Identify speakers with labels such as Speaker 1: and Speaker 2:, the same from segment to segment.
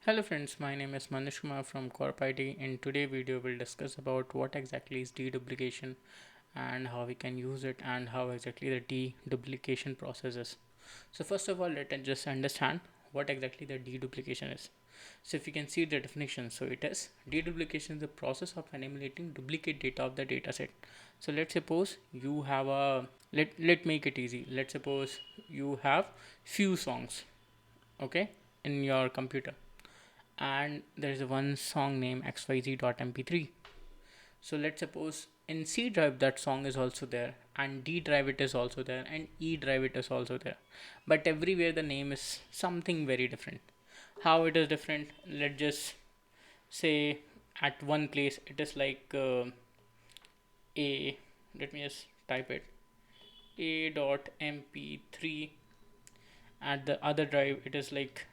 Speaker 1: Hello friends, my name is Manish Kumar from Corp IT. In today's video we'll discuss about what exactly is deduplication and how we can use it and how exactly the deduplication process is. So first of all, let us just understand what exactly the deduplication is. So if you can see the definition, so it is deduplication is the process of eliminating duplicate data of the dataset. So let's suppose you have a let make it easy. Let's suppose you have few songs, okay, in your computer, and there is one song named xyz.mp3. So let's suppose in C drive that song is also there, and D drive it is also there, and E drive it is also there, but everywhere the name is something very different. How it is different? Let's just say at one place it is like a let me just type it, a.mp3. At the other drive it is like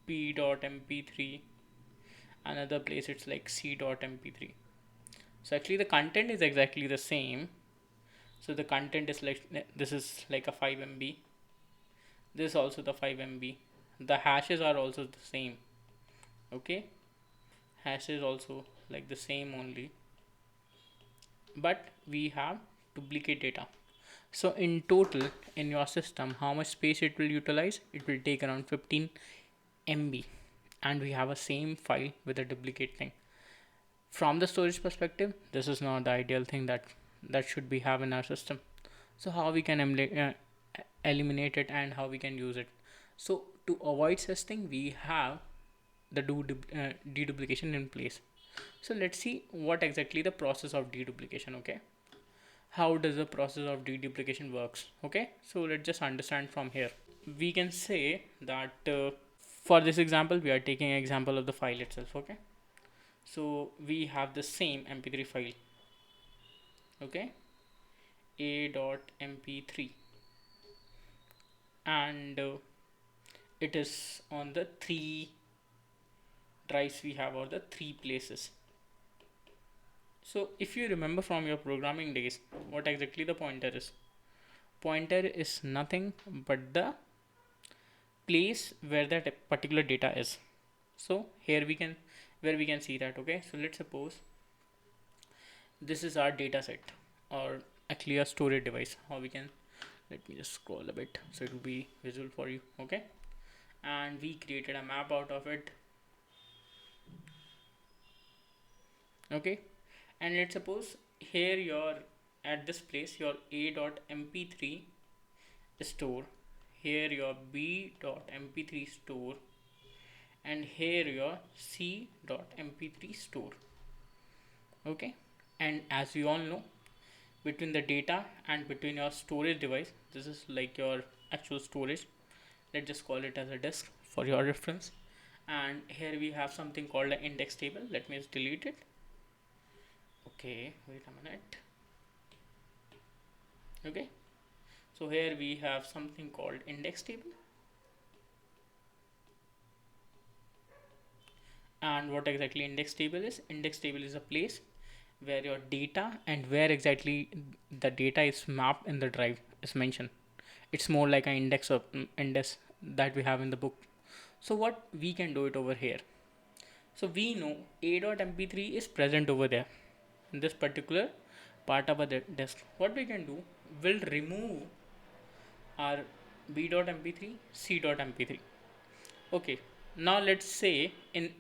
Speaker 1: p.mp3. Another place it's like c.mp3. So actually the content is exactly the same. So the content is like this is like a 5 MB, this is also the 5 MB, the hashes are also the same. Okay, hashes also like the same only, but we have duplicate data. So in total in your system, how much space it will utilize? It will take around 15 MB, and we have a same file with a duplicate thing. From the storage perspective, this is not the ideal thing that should be have in our system. So how we can eliminate it and how we can use it? So to avoid such thing, we have the deduplication in place. So let's see what exactly the process of deduplication. Okay, how does the process of deduplication works? Okay, so let's just understand from here. We can say that for this example we are taking an example of the file itself. Okay, so we have the same mp3 file. Okay, a.mp3, and it is on the three drives we have, or the three places. So if you remember from your programming days, what exactly the pointer is? Pointer is nothing but the place where that particular data is. So here we can, where we can see that. Okay, so let's suppose this is our data set, or actually a storage device. How we can, let me just scroll a bit so it will be visual for you. Okay, and we created a map out of it. Okay, and let's suppose here your, at this place your a.mp3 store, here your b.mp3 store, and here your c.mp3 store. Okay, and as we all know, between the data and between your storage device, this is like your actual storage, let's just call it as a disk for your reference. And here we have something called an index table. Let me just delete it. Okay, wait a minute. Okay, so here we have something called index table. And what exactly index table is? Index table is a place where your data and where exactly the data is mapped in the drive is mentioned. It's more like an index of index that we have in the book. So what we can do it over here? So we know a.mp3 is present over there in this particular part of the disk. What we can do, we'll remove our b.mp3, c.mp3. Okay, now let's say in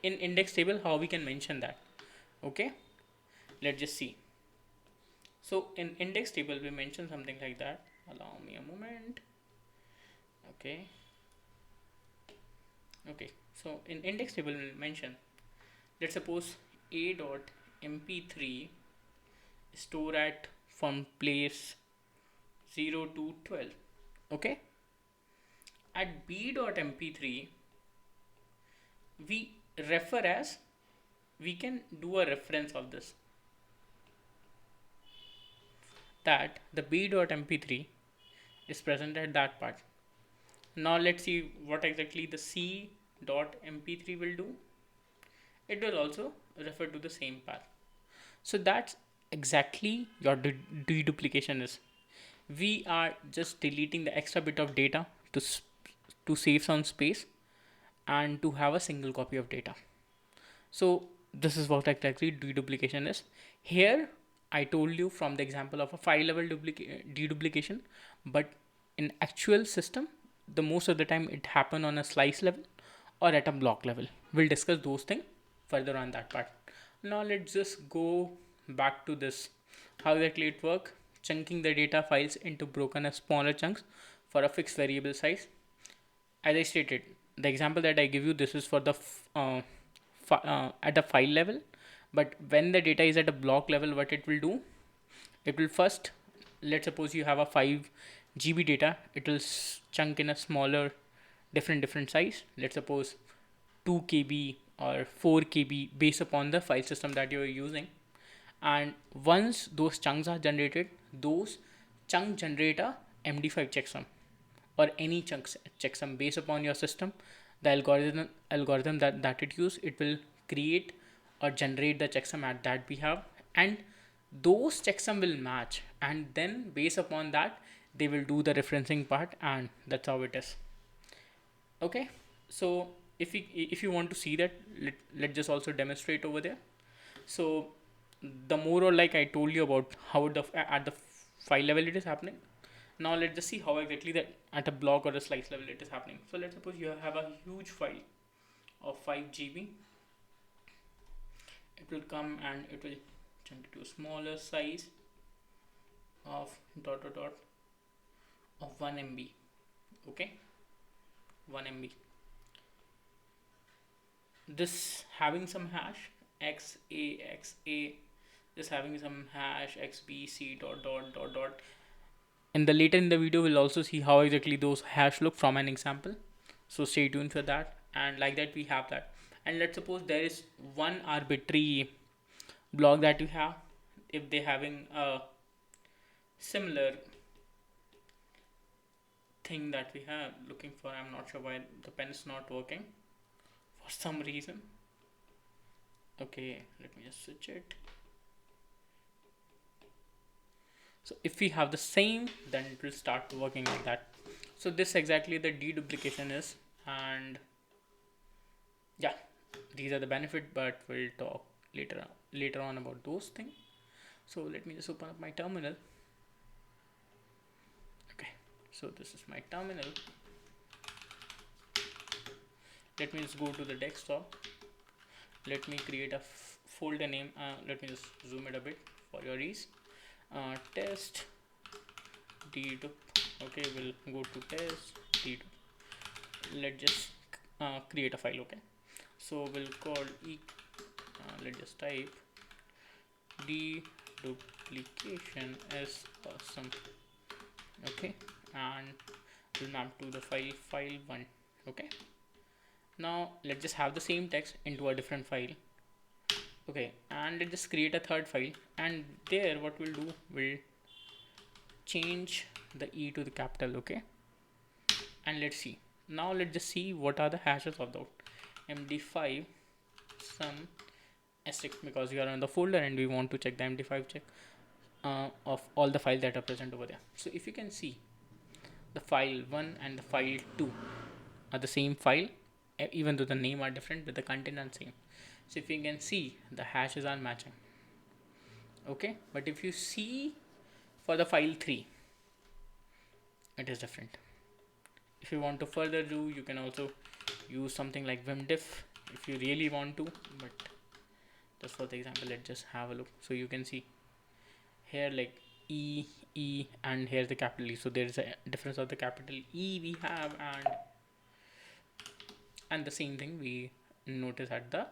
Speaker 1: index table how we can mention that. Okay, let's just see. So in index table we mention something like that. Allow me a moment. Okay, okay, so in index table we'll mention, let's suppose a.mp3 store at from place 0 to 12. Okay, at b.mp3 we refer as, we can do a reference of this, that the b.mp3 is present at that part. Now let's see what exactly the c.mp3 will do. It will also refer to the same path. So that's exactly your deduplication is. We are just deleting the extra bit of data to save some space, and to have a single copy of data. So this is what exactly deduplication is. Here I told you from the example of a file level deduplication, but in actual system, the most of the time it happen on a slice level or at a block level. We'll discuss those things further on that part. Now let's just go back to this. How exactly it work? Chunking the data files into broken as smaller chunks for a fixed variable size. As I stated, the example that I give you, this is for the at a file level, but when the data is at a block level, what it will do, it will first, let's suppose you have a 5 GB data, it will chunk in a smaller different size, let's suppose 2 KB or 4 KB based upon the file system that you are using. And once those chunks are generated, those chunk generate a MD5 checksum or any chunks checksum based upon your system. The algorithm that it use, it will create or generate the checksum at that we have, and those checksum will match, and then based upon that they will do the referencing part, and that's how it is. Okay, so if you want to see that, let's just also demonstrate over there. So the more, or like I told you about how the at the file level it is happening. Now let's just see how exactly that at a block or a slice level it is happening. So let's suppose you have a huge file of 5 GB. It will come and it will chunk it to a smaller size of dot of 1 MB. Okay, 1 MB. This having some hash XA, this having some hash XBC dot. In the later in the video, we'll also see how exactly those hash look from an example. So stay tuned for that. And like that, we have that. And let's suppose there is one arbitrary block that you have. If they having a similar thing that we have looking for, I'm not sure why the pen is not working for some reason. Okay, let me just switch it. So if we have the same, then it will start working like that. So this exactly the deduplication is, and yeah, these are the benefit, but we'll talk later on about those things. So let me just open up my terminal. Okay, so this is my terminal. Let me just go to the desktop. Let me create a folder name. Let me just zoom it a bit for your ease. Test dedup. Okay, we'll go to test dedup. Let's just create a file. Okay, so we'll call let's just type deduplication is awesome. Okay, and we'll map to the file1. Okay, now let's just have the same text into a different file. Okay, and let's just create a third file, and there what we'll do, we'll change the E to the capital. Okay, and let's see. Now let's just see what are the hashes of the MD5 some asterisk, because we are on the folder and we want to check the MD5 check of all the files that are present over there. So if you can see, the file 1 and the file 2 are the same file, even though the name are different, but the content are same. So if you can see, the hashes are matching. Okay, but if you see for the file 3, it is different. If you want to further do, you can also use something like vimdiff if you really want to, but just for the example, let's just have a look. So you can see here like E, and here's the capital E. So there is a difference of the capital E we have, and the same thing we notice at the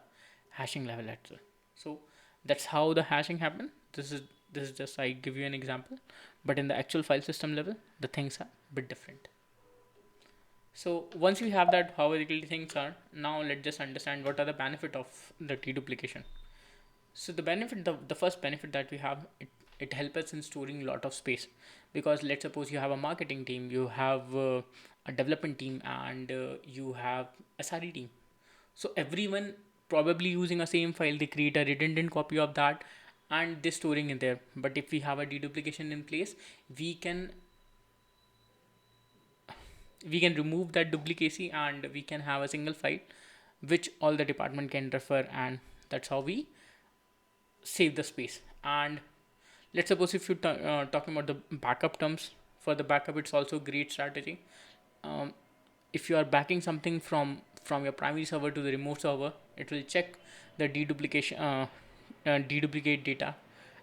Speaker 1: hashing level as well. So that's how the hashing happen. This is just I give you an example, but in the actual file system level, the things are a bit different. So once we have that how exactly things are, now let's just understand what are the benefit of the deduplication. So the benefit, the first benefit that we have, it helps us in storing a lot of space, because let's suppose you have a marketing team, you have a development team, and you have SRE team. So everyone probably using a same file, they create a redundant copy of that and they're storing in there. But if we have a deduplication in place, we can we can remove that duplicacy and we can have a single file which all the department can refer, and that's how we save the space. And let's suppose if you're talking about the backup terms, for the backup it's also a great strategy. um, if you are backing something from your primary server to the remote server, it will check the deduplicate data,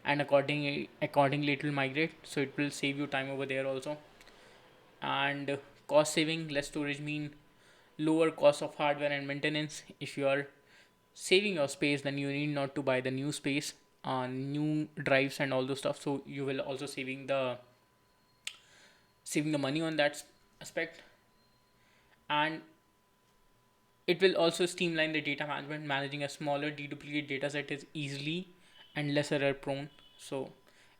Speaker 1: and accordingly it will migrate, so it will save you time over there also. And cost saving, less storage mean lower cost of hardware and maintenance. If you are saving your space, then you need not to buy the new space, new drives and all those stuff, so you will also saving the money on that aspect. And it will also streamline the data management. Managing a smaller deduplicate data set is easily and less error prone. So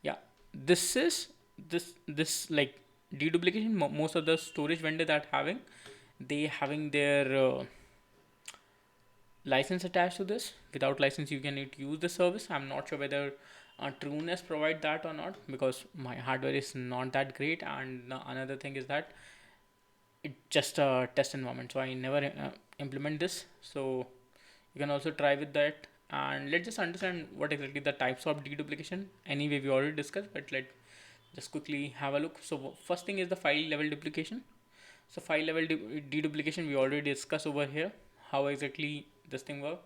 Speaker 1: yeah, this is this like deduplication. Most of the storage vendor that having, they having their license attached to this. Without license you cannot use the service. I'm not sure whether Trueness provide that or not, because my hardware is not that great. And another thing is that it's just a test environment, so I never implement this. So you can also try with that. And let's just understand what exactly the types of deduplication. Anyway, we already discussed, but let just quickly have a look. So first thing is the file level duplication. So file level deduplication we already discussed over here, how exactly this thing works.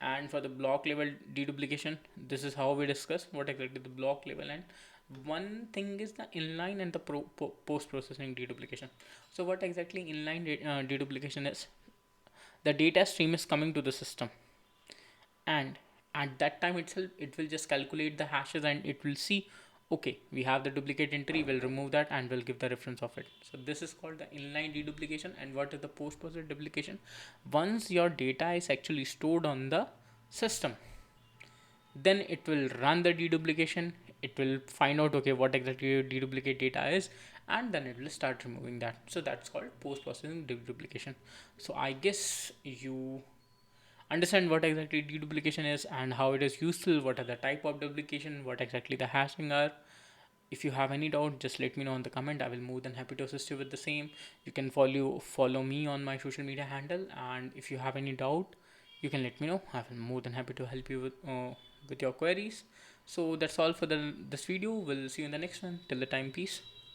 Speaker 1: And for the block level deduplication, this is how we discuss what exactly the block level. And one thing is the inline and the post processing deduplication. So what exactly inline deduplication is? The data stream is coming to the system, and at that time itself it will just calculate the hashes and it will see, okay, we have the duplicate entry, we'll remove that and we'll give the reference of it. So this is called the inline deduplication. And what is the post process duplication? Once your data is actually stored on the system, then it will run the deduplication. It will find out, okay, what exactly your deduplicate data is, and then it will start removing that. So that's called post processing deduplication. So I guess you understand what exactly deduplication is and how it is useful, what are the type of duplication, what exactly the hashing are. If you have any doubt, just let me know in the comment. I will more than happy to assist you with the same. You can follow me on my social media handle, and if you have any doubt, you can let me know. I will more than happy to help you with your queries. So that's all for this video. We'll see you in the next one. Till the time, peace.